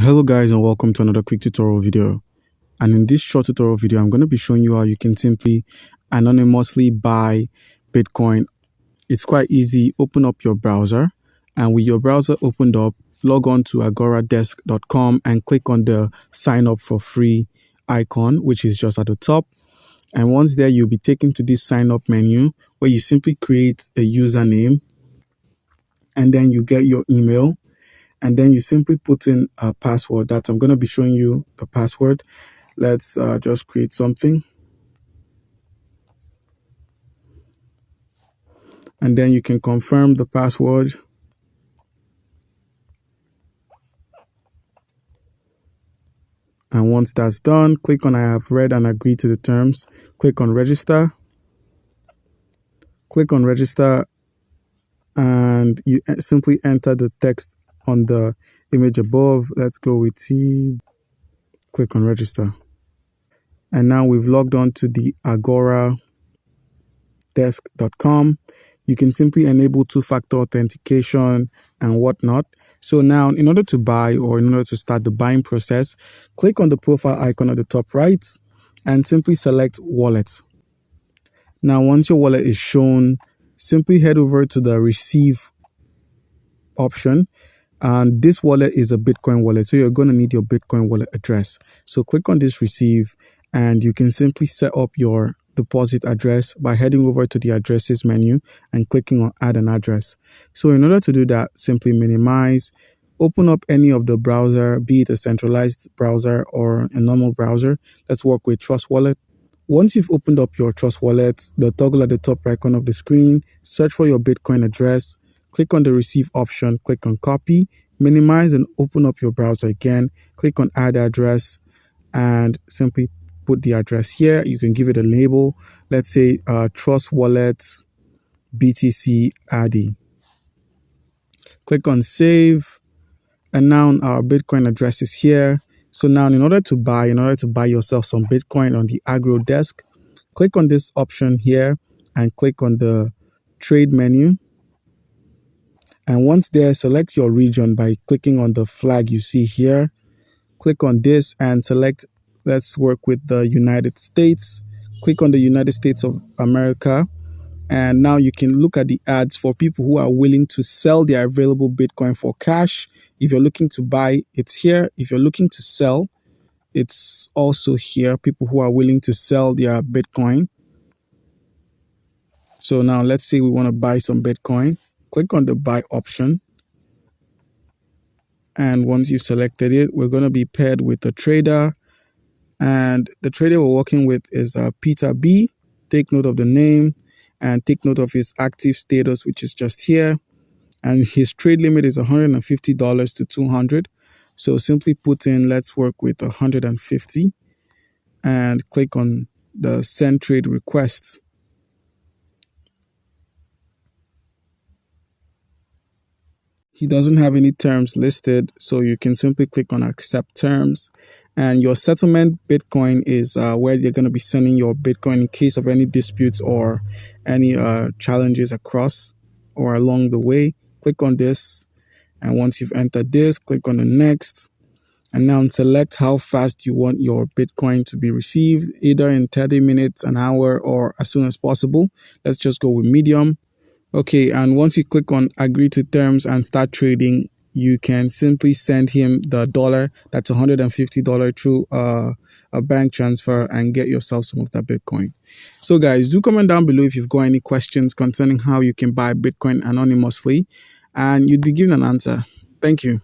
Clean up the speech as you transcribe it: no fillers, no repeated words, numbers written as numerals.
Hello guys, and welcome to another quick tutorial video. And in this short tutorial video, I'm going to be showing you how you can simply anonymously buy Bitcoin. It's quite easy. Open up your browser, and with your browser opened up, log on to agoradesk.com and click on the sign up for free icon, which is just at the top. And once there, you'll be taken to this sign up menu where you simply create a username, and then you get your email. And then you simply put in a password that I'm going to be showing you the password. Let's just create something. And then you can confirm the password. And once that's done, click on I have read and agreed to the terms. Click on register. Click on register. And you simply enter the text on the image above. Let's go with T. Click on register. And now we've logged on to the agoradesk.com. You can simply enable two-factor authentication and whatnot. So now, in order to buy or in order to start the buying process, click on the profile icon at the top right and simply select wallet. Now, once your wallet is shown, simply head over to the receive option. And this wallet is a Bitcoin wallet, so you're going to need your Bitcoin wallet address. So click on this receive, and you can simply set up your deposit address by heading over to the addresses menu and clicking on add an address. So in order to do that, simply minimize, open up any of the browser, be it a centralized browser or a normal browser. Let's work with Trust Wallet. Once you've opened up your Trust Wallet, the toggle at the top right corner of the screen, search for your Bitcoin address. Click on the receive option, click on copy, minimize and open up your browser again. Click on add address and simply put the address here. You can give it a label. Let's say Trust Wallet BTC ADI. Click on save. And now our Bitcoin address is here. So now in order to buy yourself some Bitcoin on the Agro desk, click on this option here and click on the trade menu. And once there, select your region by clicking on the flag you see here. Click on this and select, let's work with the United States. Click on the United States of America. And now you can look at the ads for people who are willing to sell their available Bitcoin for cash. If you're looking to buy, it's here. If you're looking to sell, it's also here. People who are willing to sell their Bitcoin. So now let's say we want to buy some Bitcoin. Click on the buy option. And once you've selected it, we're going to be paired with a trader. And the trader we're working with is Peter B. Take note of the name and take note of his active status, which is just here. And his trade limit is $150 to $200. So simply put in, let's work with 150 and click on the send trade requests. He doesn't have any terms listed, so you can simply click on accept terms. And your settlement Bitcoin is where you're going to be sending your Bitcoin in case of any disputes or any challenges across or along the way. Click on this. And once you've entered this, click on the next. And now select how fast you want your Bitcoin to be received, either in 30 minutes, an hour, or as soon as possible. Let's just go with medium. Okay, and once you click on agree to terms and start trading, you can simply send him the dollar, that's $150 through a bank transfer and get yourself some of that Bitcoin. So guys, do comment down below if you've got any questions concerning how you can buy Bitcoin anonymously, and you'd be given an answer. Thank you.